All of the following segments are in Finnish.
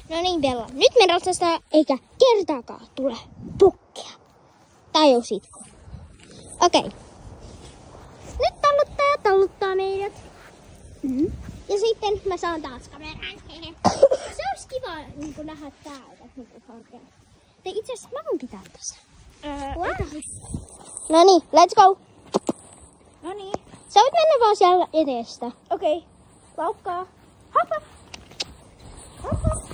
No niin, Bella. Nyt me ratsastaa eikä kertaakaan tule pukkia. Tajusitko? Okei. Nyt talluttaja talluttaa meidät. Ja sitten mä saan taas kameran. Se olisi kiva niin nähdä täältä. Itse asiassa mä voin pitää tässä. No niin, let's go. No niin. Sä voit mennä vaan siellä edestä. Okei. Laukkaa. Hoppa. Hoppa.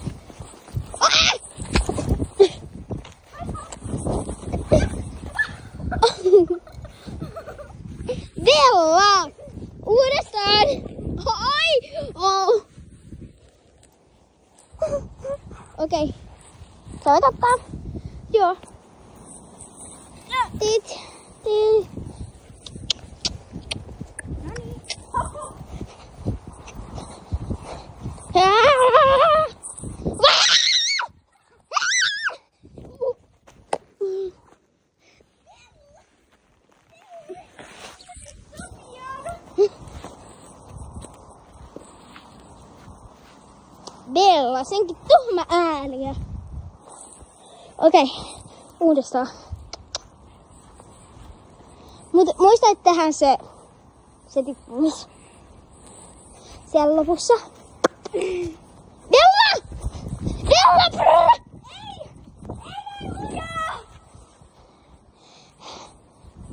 Bella! Uudestaan! Ai! Oh. Okei. Sä voit ottaa. Joo. Tit. No niin. Hoppa. Bella, senkin tuhma ääniä. Okei, uudestaan. Mutta muista, että tehdään se tippumis siellä lopussa. Bella! Bella! Brr! Ei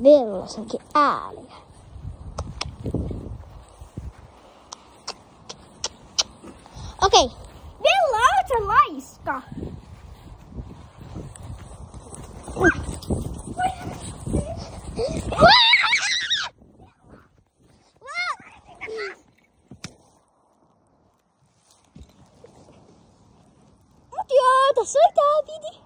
Bella, senkin ääniä. Okei. Bella, oot sä laiska? Mut joo, tässä on tää piti.